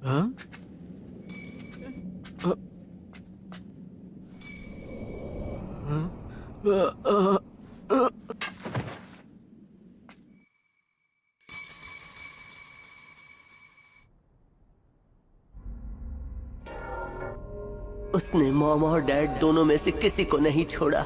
हाँ? अ, हाँ? उसने मॉम और डैड दोनों में से किसी को नहीं छोड़ा।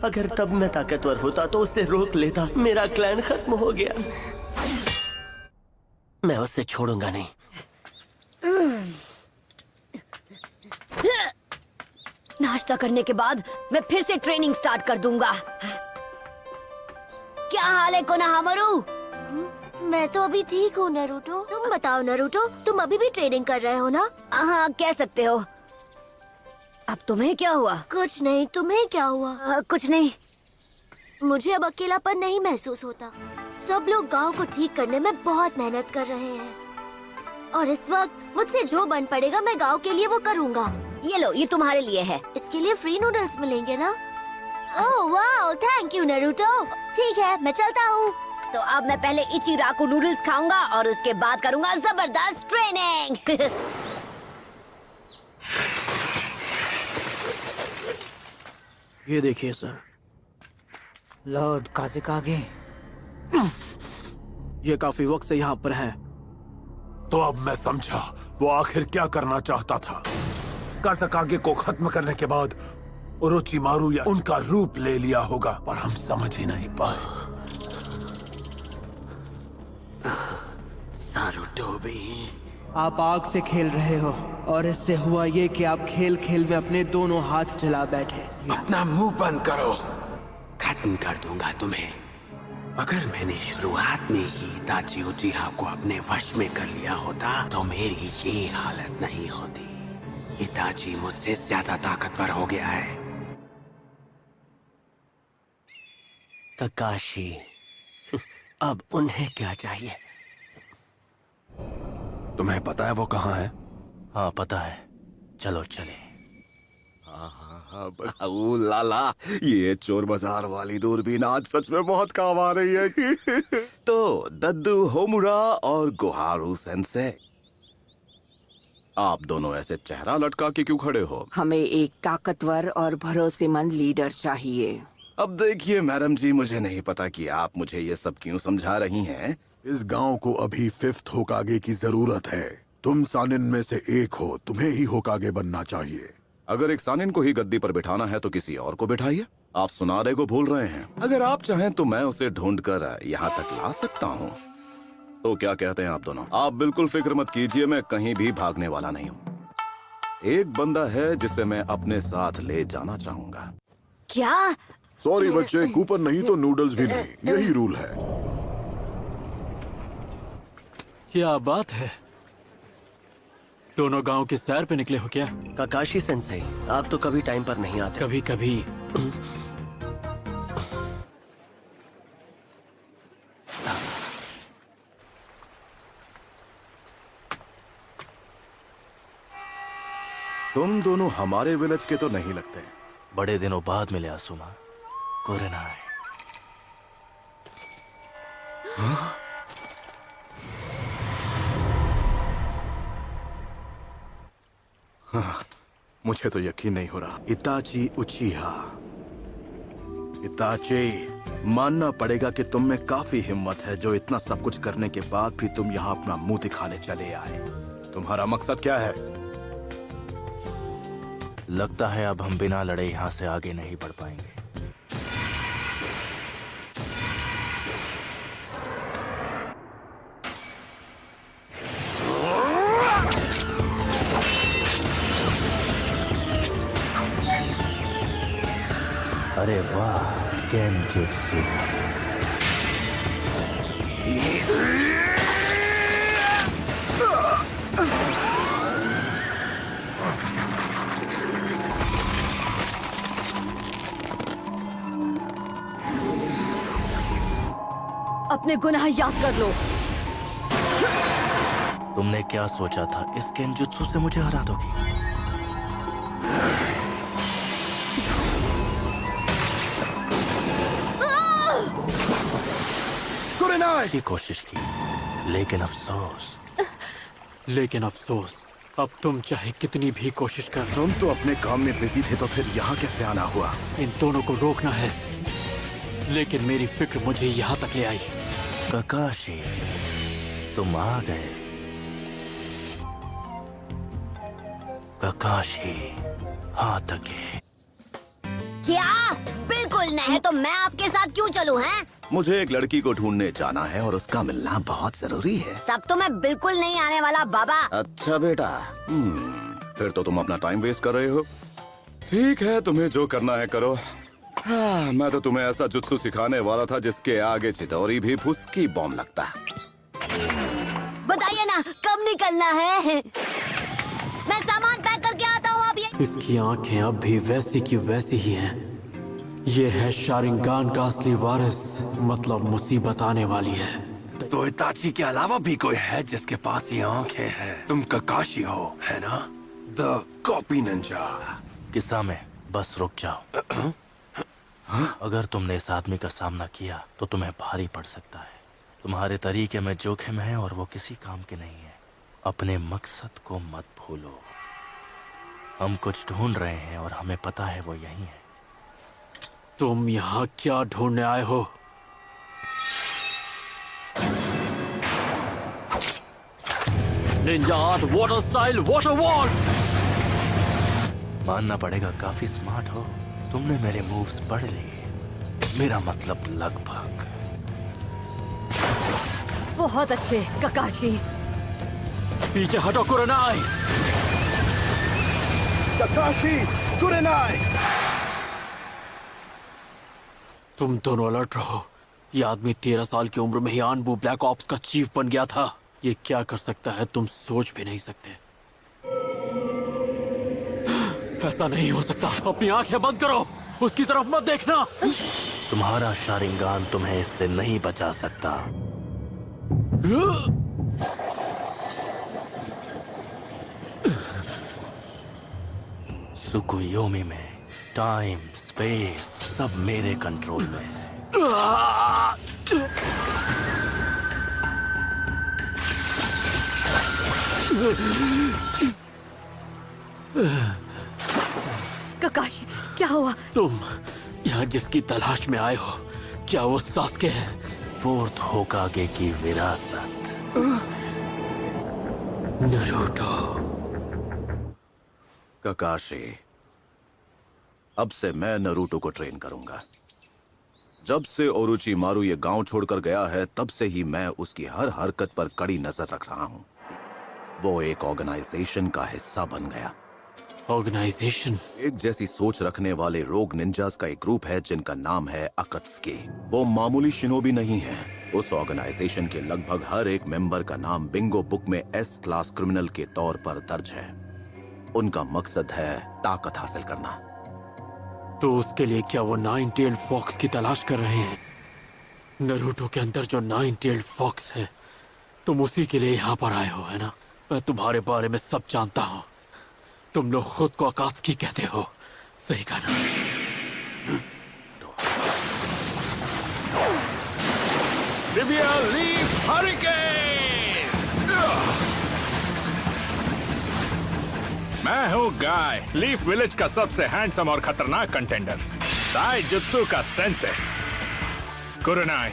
अगर तब मैं ताकतवर होता तो उसे रोक लेता। मेरा क्लैन खत्म हो गया। मैं उसे छोड़ूंगा नहीं। नाश्ता करने के बाद मैं फिर से ट्रेनिंग स्टार्ट कर दूंगा। क्या हाल है कोनोहामारू? मैं तो अभी ठीक हूँ नारुतो। तुम बताओ नारुतो, तुम अभी भी ट्रेनिंग कर रहे हो ना? हाँ, कह सकते हो। अब तुम्हें क्या हुआ? कुछ नहीं, तुम्हें क्या हुआ? कुछ नहीं। मुझे अब अकेलापन नहीं महसूस होता। सब लोग गांव को ठीक करने में बहुत मेहनत कर रहे हैं और इस वक्त मुझसे जो बन पड़ेगा मैं गांव के लिए वो करूँगा। ये लो, ये तुम्हारे लिए है। इसके लिए फ्री नूडल्स मिलेंगे ना? ओह वाह, थैंक यू नारुतो। ठीक है, मैं चलता हूँ। तो अब मैं पहले इचिराकु नूडल्स खाऊंगा और उसके बाद करूंगा जबरदस्त ट्रेनिंग। ये देखिए सर, लॉर्ड काज़ेकागे। ये काफी वक्त से यहाँ पर है। तो अब मैं समझा वो आखिर क्या करना चाहता था। काज़ेकागे को खत्म करने के बाद ओरोचिमारू या उनका रूप ले लिया होगा, पर हम समझ ही नहीं पाए। सारुटोबी, आप आग से खेल रहे हो और इससे हुआ ये कि आप खेल खेल में अपने दोनों हाथ जला बैठे। अपना मुंह बंद करो। खत्म कर दूंगा तुम्हें। अगर मैंने शुरुआत में ही इताची उचिहा को अपने वश में कर लिया होता तो मेरी ये हालत नहीं होती। इताची मुझसे ज्यादा ताकतवर हो गया है। ककाशी, अब उन्हें क्या चाहिए? तुम्हें पता है वो कहाँ है? हाँ पता है, चलो चले। हाँ बस। ओ लाला, ये चोर बाजार वाली दूरबीन आज सच में बहुत काम आ रही है। तो दद्दू होमुरा और गोहारू सेंसे, आप दोनों ऐसे चेहरा लटका के क्यों खड़े हो? हमें एक ताकतवर और भरोसेमंद लीडर चाहिए। अब देखिए मैडम जी, मुझे नहीं पता कि आप मुझे ये सब क्यों समझा रही हैं। इस गांव को अभी 5th होकागे की जरूरत है। तुम सानिन में से एक हो, तुम्हें ही होकागे बनना चाहिए। अगर एक सानिन को ही गद्दी पर बिठाना है तो किसी और को बिठाइए। आप सुनारे को भूल रहे हैं। अगर आप चाहें तो मैं उसे ढूंढकर यहाँ तक ला सकता हूँ। तो क्या कहते हैं आप दोनों? आप बिल्कुल फिक्र मत कीजिए, मैं कहीं भी भागने वाला नहीं हूँ। एक बंदा है जिसे मैं अपने साथ ले जाना चाहूंगा। क्या? सॉरी बच्चे, कूपन नहीं तो नूडल्स भी नहीं, यही रूल है। क्या बात है, दोनों गांव की सैर पे निकले हो क्या? ककाशी सेंसेई, आप तो कभी टाइम पर नहीं आते। कभी कभी। तुम दोनों हमारे विलेज के तो नहीं लगते। बड़े दिनों बाद मिले आसुमा। कोरेनाई। मुझे तो यकीन नहीं हो रहा। इताची उचिहा, इताची, मानना पड़ेगा कि तुम में काफी हिम्मत है जो इतना सब कुछ करने के बाद भी तुम यहाँ अपना मुंह दिखाने चले आए। तुम्हारा मकसद क्या है? लगता है अब हम बिना लड़े यहाँ से आगे नहीं बढ़ पाएंगे। अरे वाह, गेनजुत्सु। अपने गुनाह याद कर लो। तुमने क्या सोचा था, इस गेनजुत्सु से मुझे हरा दोगी? की कोशिश की, लेकिन अफसोस लेकिन अफसोस, अब तुम चाहे कितनी भी कोशिश कर, तुम तो अपने काम में बिजी थे, तो फिर यहाँ कैसे आना हुआ? इन दोनों को रोकना है, लेकिन मेरी फिक्र मुझे यहाँ तक ले आई। ककाशी, तुम आ गए। ककाशी, हाँ तके। क्या? बिल्कुल नहीं, तो मैं आपके साथ क्यों चलूं, हैं? मुझे एक लड़की को ढूंढने जाना है और उसका मिलना बहुत जरूरी है। तब तो मैं बिल्कुल नहीं आने वाला बाबा। अच्छा बेटा, फिर तो तुम अपना टाइम वेस्ट कर रहे हो। ठीक है, तुम्हें जो करना है करो। हाँ, मैं तो तुम्हें ऐसा जुत्सु सिखाने वाला था जिसके आगे चितौरी भी फुसकी बॉम्ब लगता। बताइए ना, कब निकलना है? मैं सामान पैक करके आता हूँ। अब ये इसकी आंखें अब भी वैसी की वैसी ही हैं। ये है शारिंगान का असली वारिस, मतलब मुसीबत आने वाली है। तो इताची के अलावा भी कोई है जिसके पास ये आंखें हैं? तुम ककाशी हो, है ना? The copy Ninja. किस्सा में बस रुक जाओ। अगर तुमने इस आदमी का सामना किया तो तुम्हें भारी पड़ सकता है। तुम्हारे तरीके में जोखिम है और वो किसी काम के नहीं है। अपने मकसद को मत भूलो। हम कुछ ढूंढ रहे हैं और हमें पता है वो यही है। तुम यहाँ क्या ढूंढने आए हो? Ninja art water style water wall. मानना पड़ेगा, काफी स्मार्ट हो। तुमने मेरे मूव्स पढ़ लिए। मेरा मतलब लगभग। बहुत अच्छे ककाशी। पीछे हटो कुरनाई। ककाशी, कुरनाई। तुम दोनों अलर्ट रहो। ये आदमी 13 साल की उम्र में ही आनबू ब्लैक ऑप्स का चीफ बन गया था। ये क्या कर सकता है तुम सोच भी नहीं सकते। ऐसा नहीं हो सकता। अपनी आंखें बंद करो, उसकी तरफ मत देखना। तुम्हारा शारिंगान तुम्हें इससे नहीं बचा सकता। सुकुयोमी में टाइम स्पेस सब मेरे कंट्रोल में है। ककाशी, क्या हुआ? तुम यहाँ जिसकी तलाश में आए हो, क्या वो सास्के है? फोर्थ होकागे की विरासत। नरूटो। ककाशी, अब से मैं नरूटो को ट्रेन करूंगा। जब से ओरोचिमारू ये गांव छोड़कर गया है, तब से ही मैं उसकी हर हरकत पर कड़ी नजर रख रहा हूँ। वो एक ऑर्गेनाइजेशन का हिस्सा बन गया। ऑर्गेनाइजेशन? एक जैसी सोच रखने वाले रोग निंजास का एक ग्रुप है जिनका नाम है अकत्सुकी। वो मामूली शिनोबी नहीं है। उस ऑर्गेनाइजेशन के लगभग हर एक मेंबर का नाम बिंगो बुक में एस क्लास क्रिमिनल के तौर पर दर्ज है। उनका मकसद है ताकत हासिल करना। तो उसके लिए क्या वो 9-tailed फॉक्स की तलाश कर रहे हैं? नरूटो के अंदर जो 9-tailed फॉक्स है, तुम उसी के लिए यहाँ पर आए हो, है ना? मैं तुम्हारे बारे में सब जानता हूँ। तुम लोग खुद को अकात्सुकी कहते हो, सही कहा ना? Severe leaf hurricane. मैं हूँ गाय, लीफ विलेज का सबसे हैंडसम और खतरनाक कंटेंडर, ताई जुत्सु का सेंसे। कुरनाई,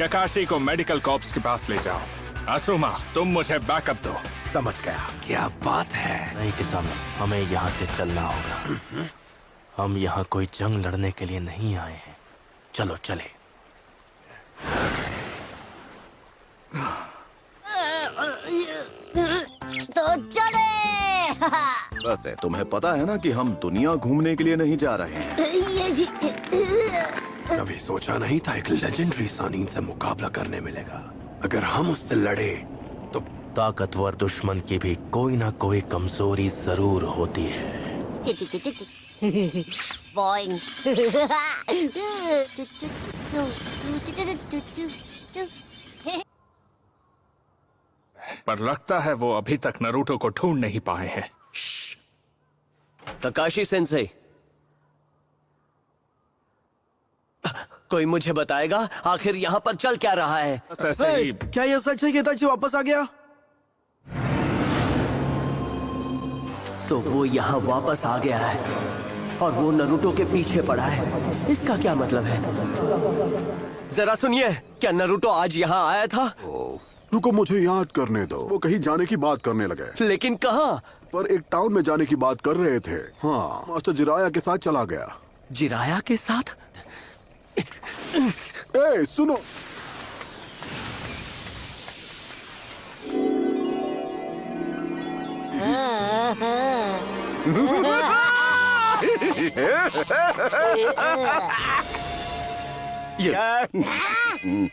ककाशी को मेडिकल कॉर्प्स के पास ले जाओ। असुमा, तुम मुझे बैकअप दो। समझ गया, क्या बात है? नहीं किसान, हमें यहाँ से चलना होगा। हम यहाँ कोई जंग लड़ने के लिए नहीं आए हैं। चलो चले। तो चले। वैसे तुम्हें पता है ना कि हम दुनिया घूमने के लिए नहीं जा रहे हैं। कभी सोचा नहीं था एक लेजेंडरी सानीन से मुकाबला करने मिलेगा। अगर हम उससे लड़े तो ताकतवर दुश्मन की भी कोई ना कोई कमजोरी जरूर होती है। बॉइंग। पर लगता है वो अभी तक नरूटो को ढूंढ नहीं पाए हैं। ककाशी सेंसे, कोई मुझे बताएगा आखिर यहाँ पर चल क्या रहा है? ऐसे ही क्या ये सच है कि इताची वापस आ गया? तो वो यहाँ वापस आ गया है और वो नरूटो के पीछे पड़ा है। इसका क्या मतलब है? जरा सुनिए, क्या नरूटो आज यहाँ आया था? रुको, मुझे याद करने दो। वो कहीं जाने की बात करने लगे। लेकिन कहाँ? पर एक टाउन में जाने की बात कर रहे थे। हाँ, मास्टर जिराया के साथ चला गया। जिराया के साथ? ए, सुनो।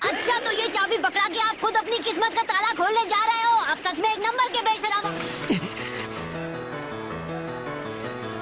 अच्छा, तो ये चाबी पकड़ा के आप खुद अपनी किस्मत का ताला खोलने जा रहे हो? आप सच में एक नंबर के बेशरम हो।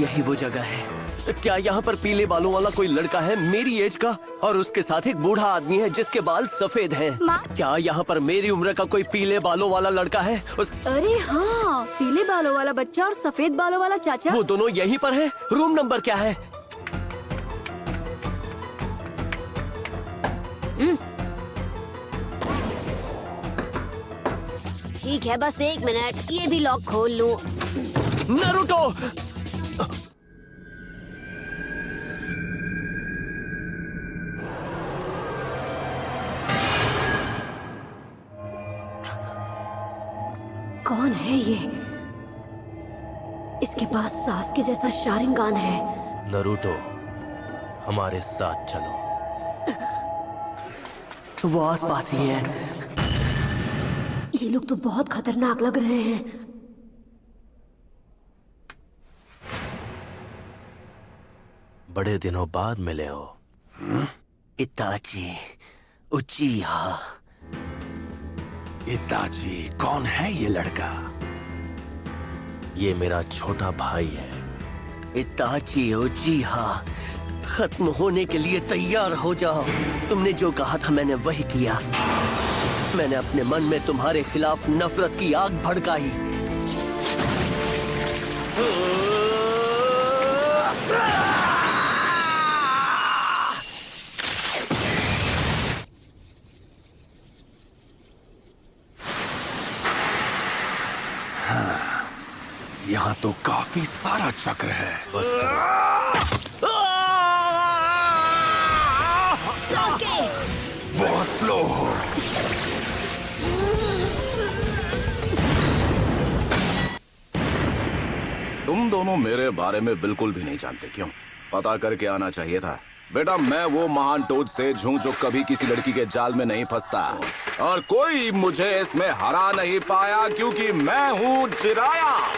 यही वो जगह है। क्या यहाँ पर पीले बालों वाला कोई लड़का है मेरी एज का, और उसके साथ एक बूढ़ा आदमी है जिसके बाल सफेद हैं? क्या यहाँ पर मेरी उम्र का कोई पीले बालों वाला लड़का है? अरे हाँ, पीले बालों वाला बच्चा और सफेद बालों वाला चाचा। वो दोनों यहीं पर हैं। रूम नंबर क्या है? ठीक है, बस 1 मिनट, ये भी लॉक खोल लूं। नरूटो! कौन है ये? इसके पास सास के जैसा शारिंगान है। नरूटो, हमारे साथ चलो। वो आसपास ही है। ये लोग तो बहुत खतरनाक लग रहे हैं। बड़े दिनों बाद मिले हो। इताची उचिहा। इताची, कौन है ये लड़का? ये मेरा छोटा भाई है। इताची उचिहा, खत्म होने के लिए तैयार हो जाओ। तुमने जो कहा था मैंने वही किया। मैंने अपने मन में तुम्हारे खिलाफ नफरत की आग भड़काई। यहाँ तो काफी सारा चक्र है। बहुत स्लो हो। तुम दोनों मेरे बारे में बिल्कुल भी नहीं जानते। क्यों? पता करके आना चाहिए था। बेटा, मैं वो महान टोड सेज हूँ जो कभी किसी लड़की के जाल में नहीं फंसता, और कोई मुझे इसमें हरा नहीं पाया क्योंकि मैं हूँ जिराया।